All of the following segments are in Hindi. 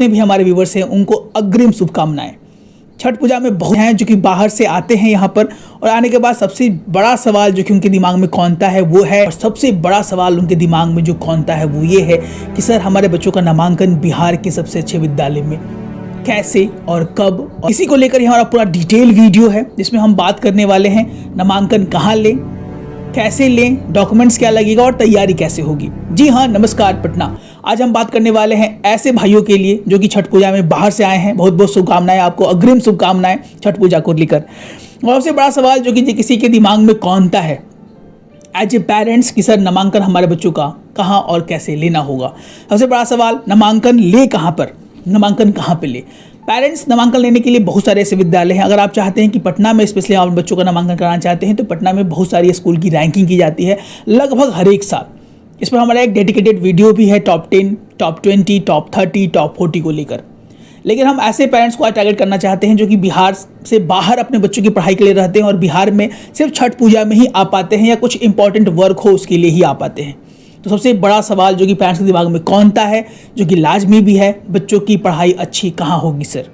जितने भी हमारे व्यूवर्स हैं उनको अग्रिम शुभकामनाएं। छठ पूजा में बहुत हैं जो कि बाहर से आते हैं यहाँ पर, और आने के बाद सबसे बड़ा सवाल जो कि उनके दिमाग में कौनता है वो है, और सबसे बड़ा सवाल उनके दिमाग में जो कौनता है वो ये है कि सर हमारे बच्चों का नामांकन बिहार के सबसे अच्छे विद्यालय में कैसे और कब, और इसी को लेकर हमारा पूरा डिटेल वीडियो है जिसमें हम बात करने वाले हैं नामांकन कहाँ लें, कैसे लें, डॉक्यूमेंट्स क्या लगेगा और तैयारी कैसे होगी। जी हाँ, नमस्कार पटना। आज हम बात करने वाले हैं ऐसे भाइयों के लिए जो कि छठ पूजा में बाहर से आए हैं। बहुत बहुत शुभकामनाएं आपको, अग्रिम शुभकामनाएं छठ पूजा को लेकर। और सबसे बड़ा सवाल जो कि किसी के दिमाग में कौनता है एज ए पेरेंट्स कि सर नामांकन हमारे बच्चों का कहाँ और कैसे लेना होगा। सबसे बड़ा सवाल, नामांकन ले कहाँ पर, नामांकन कहाँ पे ले। पेरेंट्स नामांकन लेने के लिए बहुत सारे ऐसे विद्यालय हैं। अगर आप चाहते हैं कि पटना में स्पेशली आप बच्चों का नामांकन कराना चाहते हैं तो पटना में बहुत सारी स्कूल की रैंकिंग की जाती है लगभग हर एक साल। इस पर हमारा एक डेडिकेटेड वीडियो भी है टॉप 10, टॉप 20, टॉप 30, टॉप 40 को लेकर। लेकिन हम ऐसे पेरेंट्स को आज टारगेट करना चाहते हैं जो कि बिहार से बाहर अपने बच्चों की पढ़ाई के लिए रहते हैं और बिहार में सिर्फ छठ पूजा में ही आ पाते हैं या कुछ इंपॉर्टेंट वर्क हो उसके लिए ही आ पाते हैं। तो सबसे बड़ा सवाल जो कि पेरेंट्स के दिमाग में कौनता है, जो कि लाजमी भी है, बच्चों की पढ़ाई अच्छी कहाँ होगी सर।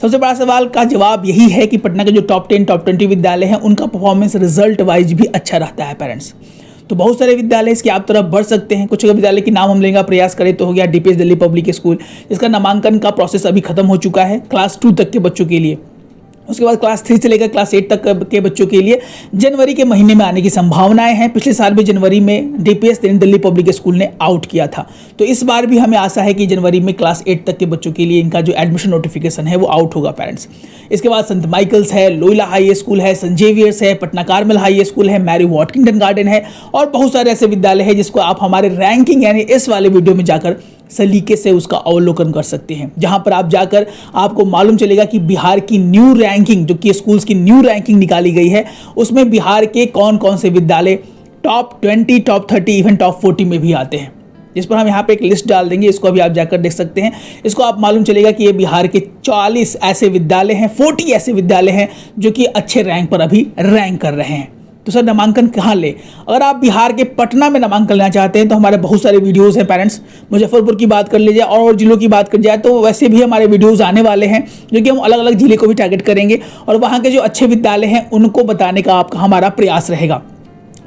सबसे बड़ा सवाल का जवाब यही है कि पटना के जो टॉप 10, टॉप 20 विद्यालय हैं उनका परफॉर्मेंस रिजल्ट वाइज भी अच्छा रहता है पेरेंट्स। तो बहुत सारे विद्यालय इसकी आप तरफ बढ़ सकते हैं। कुछ विद्यालय के नाम हम लेंगे प्रयास करें तो हो गया डीपीएस दिल्ली पब्लिक स्कूल, जिसका नामांकन का प्रोसेस अभी खत्म हो चुका है क्लास 2 तक के बच्चों के लिए। उसके बाद क्लास 3 से लेकर क्लास 8 तक के बच्चों के लिए जनवरी के महीने में आने की संभावनाएं हैं। पिछले साल भी जनवरी में डीपीएस दिल्ली पब्लिक स्कूल ने आउट किया था, तो इस बार भी हमें आशा है कि जनवरी में क्लास 8 तक के बच्चों के लिए इनका जो एडमिशन नोटिफिकेशन है वो आउट होगा पेरेंट्स। इसके बाद संत माइकल्स है, लोयला हाई स्कूल है, सेंट जेवियर्स है, पटना कार्मेल हाई स्कूल है, मैरी वॉट किंडर गार्डन है, और बहुत सारे ऐसे विद्यालय हैं जिसको आप हमारे रैंकिंग यानी इस वाले वीडियो में जाकर सलीके से उसका अवलोकन कर सकते हैं, जहां पर आप जाकर आपको मालूम चलेगा कि बिहार की न्यू रैंकिंग, जो कि स्कूल्स की न्यू रैंकिंग निकाली गई है, उसमें बिहार के कौन कौन से विद्यालय टॉप 20, टॉप 30, इवन टॉप 40 में भी आते हैं। जिस पर हम यहाँ पे एक लिस्ट डाल देंगे, इसको अभी आप जाकर देख सकते हैं। इसको आप मालूम चलेगा कि ये बिहार के 40 ऐसे विद्यालय हैं, 40 ऐसे विद्यालय हैं जो कि अच्छे रैंक पर अभी रैंक कर रहे हैं। तो सर नामांकन कहाँ ले। अगर आप बिहार के पटना में नामांकन लेना चाहते हैं तो हमारे बहुत सारे वीडियोस हैं पेरेंट्स। मुजफ्फरपुर की बात कर लीजिए और जिलों की बात कर जाए तो वैसे भी हमारे वीडियोस आने वाले हैं जो कि हम अलग अलग जिले को भी टारगेट करेंगे और वहाँ के जो अच्छे विद्यालय हैं उनको बताने का आपका हमारा प्रयास रहेगा।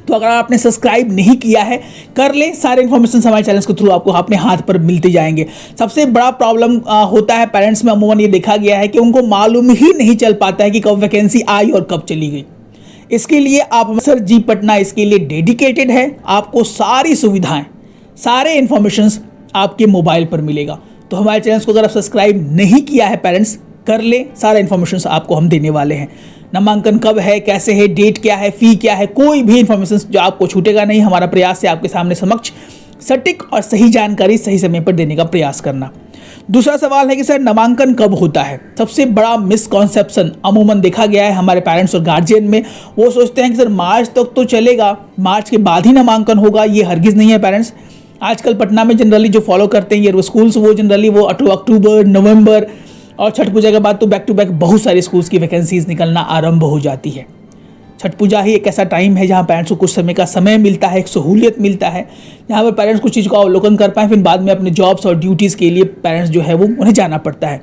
तो अगर आपने सब्सक्राइब नहीं किया है कर ले, सारे इन्फॉर्मेशन हमारे चैनल के थ्रू आपको अपने हाथ पर मिलते जाएंगे। सबसे बड़ा प्रॉब्लम होता है पेरेंट्स में, अमूमन ये देखा गया है कि उनको मालूम ही नहीं चल पाता है कि कब वैकेंसी आई और कब चली गई। इसके लिए आप सर जी पटना इसके लिए डेडिकेटेड है। आपको सारी सुविधाएं, सारे इन्फॉर्मेशंस आपके मोबाइल पर मिलेगा। तो हमारे चैनल को अगर आप सब्सक्राइब नहीं किया है पेरेंट्स कर ले, सारा इन्फॉर्मेशंस आपको हम देने वाले हैं। नामांकन कब है, कैसे है, डेट क्या है, फी क्या है, कोई भी इन्फॉर्मेशन जो आपको छूटेगा नहीं। हमारा प्रयास है आपके सामने समक्ष सटीक और सही जानकारी सही समय पर देने का प्रयास करना। दूसरा सवाल है कि सर नामांकन कब होता है। सबसे बड़ा मिसकॉन्सेप्शन अमूमन देखा गया है हमारे पेरेंट्स और गार्जियन में, वो सोचते हैं कि सर मार्च तक तो चलेगा, मार्च के बाद ही नामांकन होगा। ये हरगिज़ नहीं है पेरेंट्स। आजकल पटना में जनरली जो फॉलो करते हैं ये स्कूल्स, वो जनरली वो अक्टूबर, नवंबर और छठ पूजा के बाद तो बैक टू बैक बहुत सारे स्कूल्स की वैकेंसीज निकलना आरंभ हो जाती है। छठ पूजा ही एक ऐसा टाइम है जहाँ पेरेंट्स को कुछ समय का समय मिलता है, एक सहूलियत मिलता है, जहाँ पर पेरेंट्स कुछ चीज़ को अवलोकन कर पाएँ। फिर बाद में अपने जॉब्स और ड्यूटीज़ के लिए पेरेंट्स जो है वो उन्हें जाना पड़ता है।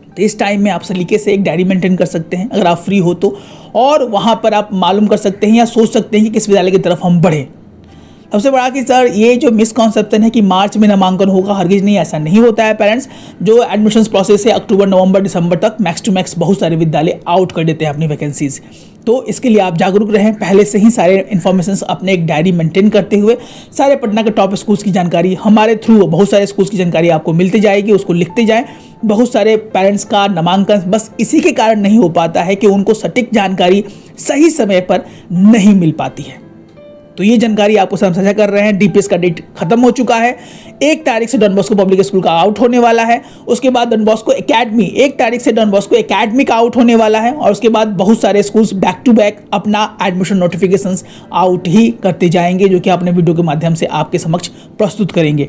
तो इस टाइम में आप सलीके से एक डायरी मेंटेन कर सकते हैं अगर आप फ्री हो तो, और वहाँ पर आप मालूम कर सकते हैं या सोच सकते हैं कि किस विद्यालय की तरफ हम बढ़ें। सबसे बड़ा कि सर ये जो मिसकॉन्सेप्शन है कि मार्च में नामांकन होगा, हरगिज़ नहीं, ऐसा नहीं होता है पेरेंट्स। जो एडमिशन्स प्रोसेस है अक्टूबर, नवंबर, दिसंबर तक मैक्स टू मैक्स बहुत सारे विद्यालय आउट कर देते हैं अपनी वैकेंसीज। तो इसके लिए आप जागरूक रहें, पहले से ही सारे इन्फॉर्मेशन अपने एक डायरी मेंटेन करते हुए सारे पटना के टॉप स्कूल्स की जानकारी हमारे थ्रू, बहुत सारे स्कूल्स की जानकारी आपको मिलती जाएगी, उसको लिखते जाएँ। बहुत सारे पेरेंट्स का नामांकन बस इसी के कारण नहीं हो पाता है कि उनको सटीक जानकारी सही समय पर नहीं मिल पाती है। तो ये जानकारी आपको साझा कर रहे हैं। डीपीएस का डेट खत्म हो चुका है, 1 तारीख से डॉन बॉस्को पब्लिक स्कूल का आउट होने वाला है। उसके बाद डॉन बॉस्को एकेडमी 1 तारीख से डॉन बॉस्को एकेडमी का आउट होने वाला है, और उसके बाद बहुत सारे स्कूल्स बैक टू बैक अपना एडमिशन नोटिफिकेशंस आउट ही करते जाएंगे, जो कि अपने वीडियो के माध्यम से आपके समक्ष प्रस्तुत करेंगे।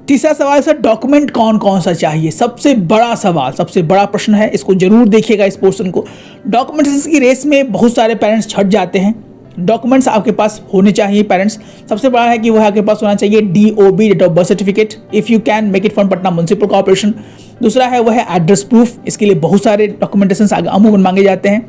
तीसरा सवाल सर डॉक्यूमेंट कौन कौन सा चाहिए। सबसे बड़ा सवाल, सबसे बड़ा प्रश्न है, इसको जरूर देखिएगा इस पोर्शन को। डॉक्यूमेंटेशन की रेस में बहुत सारे पेरेंट्स छट जाते हैं। डॉक्यूमेंट्स आपके पास होने चाहिए पेरेंट्स। सबसे बड़ा है कि वो आपके पास होना चाहिए DOB, date of birth certificate, if you can make it from Patna municipal corporation. दूसरा है वो है एड्रेस प्रूफ। इसके लिए बहुत सारे डॉक्यूमेंटेशन अमूमन मांगे जाते हैं,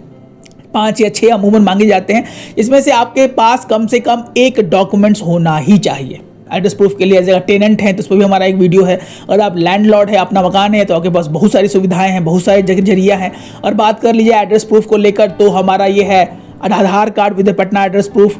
5 या 6 अमूमन मांगे जाते हैं। इसमें से आपके पास कम से कम एक डॉक्यूमेंट्स होना ही चाहिए। एड्रेस प्रूफ के लिए अगर टेनेंट हैं तो उस पर भी हमारा एक वीडियो है। अगर आप लैंडलॉर्ड है, अपना मकान है, तो आपके पास बहुत सारी सुविधाएं हैं, बहुत सारे जरिया हैं। और बात कर लीजिए एड्रेस प्रूफ को लेकर, तो हमारा ये है Aadhaar card with Patna address proof,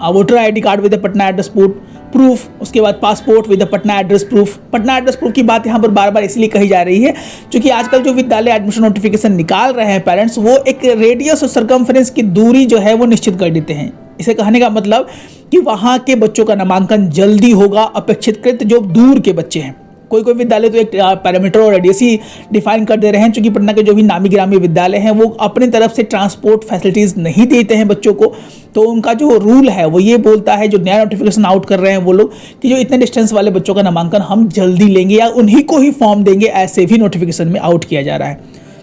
voter ID card with Patna address proof, उसके बाद passport with Patna address proof. Patna address proof की बात यहाँ पर बार बार इसलिए कही जा रही है क्योंकि आजकल जो विद्यालय एडमिशन नोटिफिकेशन निकाल रहे हैं पेरेंट्स, वो एक रेडियस और सर्कमफ्रेंस की दूरी जो है वो निश्चित कर देते हैं। इसे कहने का मतलब कि वहाँ के बच्चों का नामांकन जल्दी होगा अपेक्षितकृत जो दूर के बच्चे हैं। कोई कोई विद्यालय तो एक पैरामीटर और रेडियस ही डिफाइन कर दे रहे हैं, क्योंकि पटना के जो भी नामी गिरामी विद्यालय हैं वो अपनी तरफ से ट्रांसपोर्ट फैसिलिटीज़ नहीं देते हैं बच्चों को। तो उनका जो रूल है वो ये बोलता है, जो नया नोटिफिकेशन आउट कर रहे हैं वो लोग, कि जो इतने डिस्टेंस वाले बच्चों का नामांकन हम जल्दी लेंगे या उन्हीं को ही फॉर्म देंगे, ऐसे भी नोटिफिकेशन में आउट किया जा रहा है।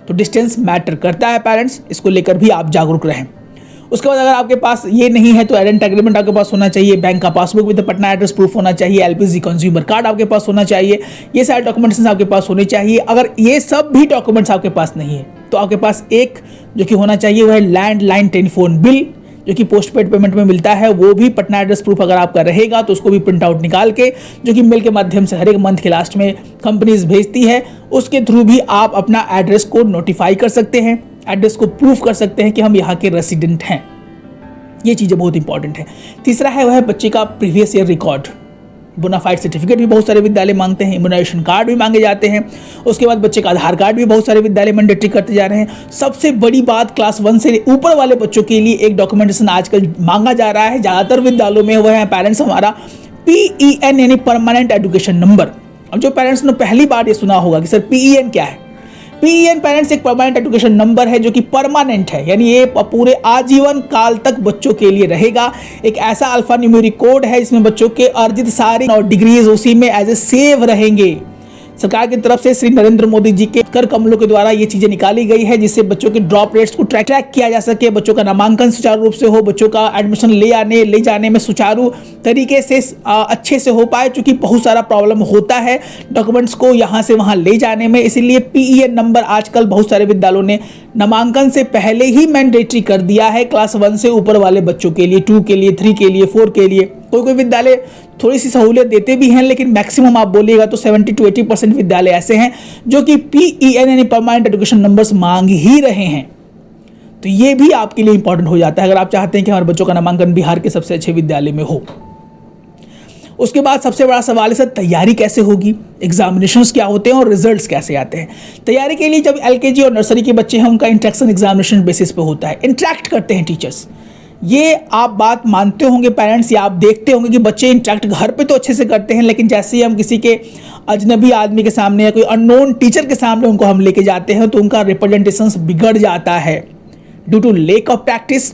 तो डिस्टेंस मैटर करता है पेरेंट्स, इसको लेकर भी आप जागरूक रहें। उसके बाद अगर आपके पास ये नहीं है तो आइडेंटिटी एग्रीमेंट आपके पास होना चाहिए, बैंक का passbook with Patna address proof होना चाहिए, LPG कंज्यूमर कार्ड आपके पास होना चाहिए। ये सारे डॉक्यूमेंट्स आपके पास होने चाहिए। अगर ये सब भी डॉक्यूमेंट्स आपके पास नहीं है तो आपके पास एक जो कि होना चाहिए वो है लैंडलाइन टेलीफोन बिल, जो कि पोस्टपेड पेमेंट में मिलता है। वो भी पटना एड्रेस प्रूफ अगर आपका रहेगा तो उसको भी प्रिंट आउट निकाल के, जो कि मेल के माध्यम से हर एक मंथ के लास्ट में कंपनीज भेजती है, उसके थ्रू भी आप अपना एड्रेस को नोटिफाई कर सकते हैं, एड्रेस को प्रूफ कर सकते हैं कि हम यहाँ के रेसिडेंट हैं। ये चीज़ें बहुत इंपॉर्टेंट है। तीसरा है वह बच्चे का previous year record, bonafide certificate भी बहुत सारे विद्यालय मांगते हैं, इम्यूनाइजेशन कार्ड भी मांगे जाते हैं। उसके बाद बच्चे का आधार कार्ड भी बहुत सारे विद्यालय मैंडेटरी करते जा रहे हैं। सबसे बड़ी बात, क्लास 1 से ऊपर वाले बच्चों के लिए एक डॉक्यूमेंटेशन आजकल मांगा जा रहा है ज़्यादातर विद्यालयों में, वह है पेरेंट्स हमारा PEN यानी परमानेंट एजुकेशन नंबर। अब जो पेरेंट्स ने पहली बार ये सुना होगा कि सर PEN क्या है, PEN पेरेंट्स एक परमानेंट एजुकेशन नंबर है जो कि परमानेंट है, यानी ये पूरे आजीवन काल तक बच्चों के लिए रहेगा। एक ऐसा अल्फा न्यूमेरिक कोड है जिसमें बच्चों के अर्जित सारी और डिग्रीज उसी में एज ए सेव रहेंगे। सरकार की तरफ से श्री नरेंद्र मोदी जी के कर कमलों के द्वारा ये चीजें निकाली गई है, जिससे बच्चों के ड्रॉप रेट्स को ट्रैक किया जा सके, बच्चों का नामांकन सुचारू रूप से हो, बच्चों का एडमिशन ले जाने में सुचारू तरीके से अच्छे से हो पाए, क्योंकि बहुत सारा प्रॉब्लम होता है डॉक्यूमेंट्स को यहाँ से वहाँ ले जाने में। इसीलिए PEN नंबर आजकल बहुत सारे विद्यालयों ने नामांकन से पहले ही मैंडेटरी कर दिया है क्लास 1 से ऊपर वाले बच्चों के लिए, 2 के लिए, 3 के लिए, 4 के लिए। कोई कोई विद्यालय थोड़ी सी सहूलियत देते भी हैं, लेकिन मैक्सिमम आप बोलिएगा तो 70 to 80% विद्यालय ऐसे हैं जो कि PEN यानी परमानेंट एजुकेशन नंबर्स मांग ही रहे हैं। तो ये भी आपके लिए इंपॉर्टेंट हो जाता है अगर आप चाहते हैं कि हमारे बच्चों का नामांकन बिहार के सबसे अच्छे विद्यालय में हो। उसके बाद सबसे बड़ा सवाल है सर तैयारी कैसे होगी, एग्जामिनेशंस क्या होते हैं और रिजल्ट्स कैसे आते हैं। तैयारी के लिए जब LKG और नर्सरी के बच्चे हैं उनका इंट्रैक्शन एग्जामिनेशन बेसिस पे होता है, इंट्रैक्ट करते हैं टीचर्स। ये आप बात मानते होंगे पेरेंट्स, या आप देखते होंगे कि बच्चे इंटरेक्ट घर पे तो अच्छे से करते हैं, लेकिन जैसे ही हम किसी के अजनबी आदमी के सामने या कोई अननोन टीचर के सामने उनको हम लेके जाते हैं तो उनका रिप्रेजेंटेशन बिगड़ जाता है, due to lack of practice,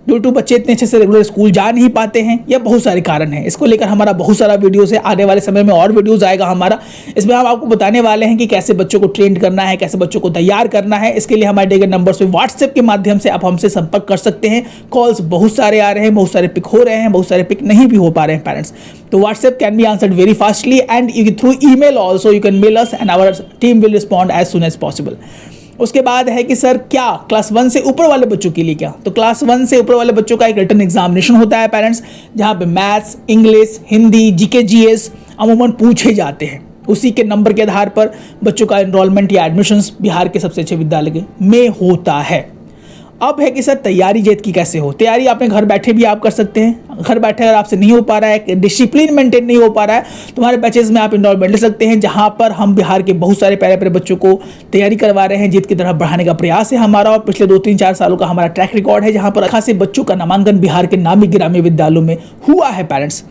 due to बच्चे इतने अच्छे से रेगुलर स्कूल जा नहीं पाते हैं, या बहुत सारे कारण हैं। इसको लेकर हमारा बहुत सारा वीडियोस है, आने वाले समय में और वीडियोस आएगा हमारा। इसमें हम आपको बताने वाले हैं कि कैसे बच्चों को ट्रेन करना है, कैसे बच्चों को तैयार करना है। इसके लिए हमारे दिए गए नंबर से व्हाट्सएप के माध्यम से आप हमसे संपर्क कर सकते हैं। कॉल्स बहुत सारे आ रहे हैं, बहुत सारे पिक हो रहे हैं, बहुत सारे पिक नहीं भी हो पा रहे हैं पेरेंट्स। तो WhatsApp can be answered very fastly and through email also you can mail us and our team will respond as soon as possible. उसके बाद है कि सर क्या क्लास 1 से ऊपर वाले बच्चों के लिए क्या, तो क्लास 1 से ऊपर वाले बच्चों का एक रिटन एग्जामिनेशन होता है पेरेंट्स, जहां पे maths, English, Hindi, GK GS अमूमन पूछे जाते हैं। उसी के नंबर के आधार पर बच्चों का एनरोलमेंट या एडमिशन्स बिहार के सबसे अच्छे विद्यालय में होता है। अब है कि सर तैयारी जेत की कैसे हो। तैयारी आपने घर बैठे भी आप कर सकते हैं। घर बैठे अगर आपसे नहीं हो पा रहा है, डिसिप्लिन मेंटेन नहीं हो पा रहा है, तुम्हारे बैचेज में आप इनरोलमेंट ले सकते हैं, जहां पर हम बिहार के बहुत सारे प्यारे प्यारे बच्चों को तैयारी करवा रहे हैं। जीत की तरफ बढ़ाने का प्रयास है हमारा, और पिछले 2-3-4 सालों का हमारा ट्रैक रिकॉर्ड है, जहां पर खासे बच्चों का नामांकन बिहार के नामी गिरामी विद्यालयों में हुआ है पेरेंट्स।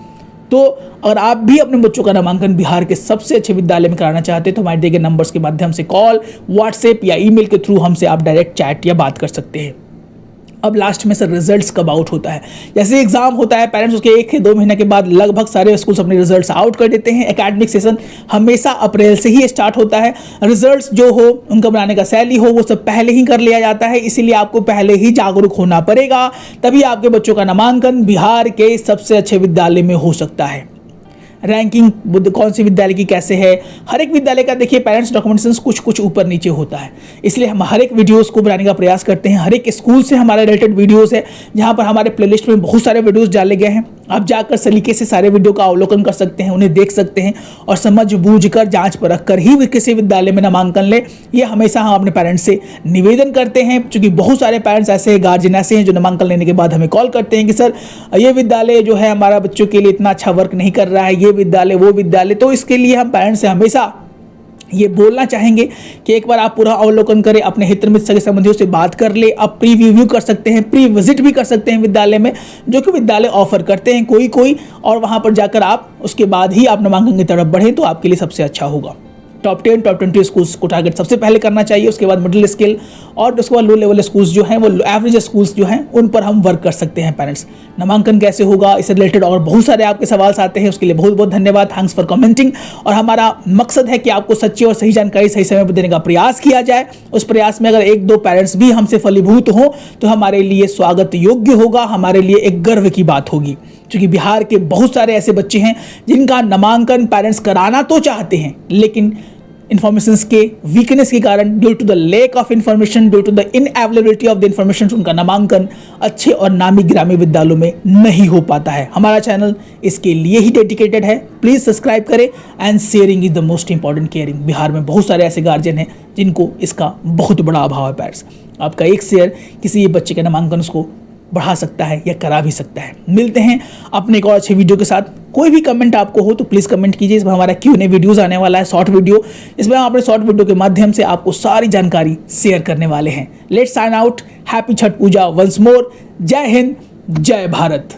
तो अगर आप भी अपने बच्चों का नामांकन बिहार के सबसे अच्छे विद्यालय में कराना चाहते हैं तो हमारे दिए गए नंबर्स के माध्यम से कॉल, व्हाट्सएप या ईमेल के थ्रू हमसे आप डायरेक्ट चैट या बात कर सकते हैं। अब लास्ट में सर रिजल्ट्स कब आउट होता है। जैसे एग्जाम होता है, पेरेंट्स उसके 1 से 2 महीने के बाद लगभग सारे स्कूल्स अपने रिजल्ट्स आउट कर देते हैं। एकेडमिक सेशन हमेशा अप्रैल से ही स्टार्ट होता है। रिजल्ट्स जो हो, उनका बनाने का सैली हो, वो सब पहले ही कर लिया जाता है। इसीलिए आपको पहले ही जागरूक होना पड़ेगा, तभी आपके बच्चों का नामांकन बिहार के सबसे अच्छे विद्यालय में हो सकता है। रैंकिंग कौन सी विद्यालय की कैसे है, हर एक विद्यालय का देखिए पेरेंट्स डॉक्यूमेंटेशन कुछ ऊपर नीचे होता है। इसलिए हम हर एक वीडियोस को बनाने का प्रयास करते हैं। हर एक स्कूल से हमारे रिलेटेड वीडियोस है, जहां पर हमारे प्लेलिस्ट में बहुत सारे वीडियोस डाले गए हैं। आप जाकर सलीके से सारे वीडियो का अवलोकन कर सकते हैं, उन्हें देख सकते हैं और समझ बूझ कर जाँच परख कर ही किसी विद्यालय में नामांकन ले। ये हमेशा हम अपने पेरेंट्स से निवेदन करते हैं, क्योंकि बहुत सारे पेरेंट्स ऐसे गार्जियन ऐसे हैं जो नामांकन लेने के बाद हमें कॉल करते हैं कि सर ये विद्यालय जो है हमारा बच्चों के लिए इतना अच्छा वर्क नहीं कर रहा है, ये विद्यालय वो विद्यालय। तो इसके लिए हम पेरेंट्स से हमेशा ये बोलना चाहेंगे कि एक बार आप पूरा अवलोकन करें, अपने हित मित्र सगे संबंधियों से बात कर ले। आप प्री रिव्यू कर सकते हैं, प्री विजिट भी कर सकते हैं विद्यालय में, जो कि विद्यालय ऑफर करते हैं कोई, और वहां पर जाकर आप उसके बाद ही आप नामांकन की तरफ बढ़ें तो आपके लिए सबसे अच्छा होगा। टॉप 10 टॉप 20 स्कूल्स को टारगेट सबसे पहले करना चाहिए, उसके बाद मिडिल स्केल और उसके बाद लो लेवल स्कूल्स जो हैं, वो एवरेज स्कूल्स जो हैं, उन पर हम वर्क कर सकते हैं पेरेंट्स। नामांकन कैसे होगा, इससे रिलेटेड और बहुत सारे आपके सवाल आते हैं, उसके लिए बहुत बहुत धन्यवाद, थैंक्स फॉर कमेंटिंग। और हमारा मकसद है कि आपको सच्ची और सही जानकारी सही समय पर देने का प्रयास किया जाए। उस प्रयास में अगर 1-2 पेरेंट्स भी हमसे फलीभूत हों तो हमारे लिए स्वागत योग्य होगा, हमारे लिए एक गर्व की बात होगी, क्योंकि बिहार के बहुत सारे ऐसे बच्चे हैं जिनका नामांकन पेरेंट्स कराना तो चाहते हैं, लेकिन इन्फॉर्मेशंस के वीकनेस के कारण, due to the lack of information, due to the unavailability of the information, उनका नामांकन अच्छे और नामी गिरामी विद्यालयों में नहीं हो पाता है। हमारा चैनल इसके लिए ही डेडिकेटेड है। प्लीज सब्सक्राइब करें and sharing is the most important caring. Bihar में बहुत सारे ऐसे गार्जियन हैं जिनको इसका बहुत बड़ा अभाव है। पेरेंट्स, आपका एक शेयर किसी बच्चे के नामांकन को बढ़ा सकता है या करा भी सकता है। मिलते हैं अपने एक और अच्छे वीडियो के साथ। कोई भी कमेंट आपको हो तो प्लीज़ कमेंट कीजिए। इसमें हमारा Q&A वीडियोस आने वाला है, शॉर्ट वीडियो। इसमें हम अपने शॉर्ट वीडियो के माध्यम से आपको सारी जानकारी शेयर करने वाले हैं। Let's sign out. Happy Chhath Puja once more. Jai Hind, जय भारत।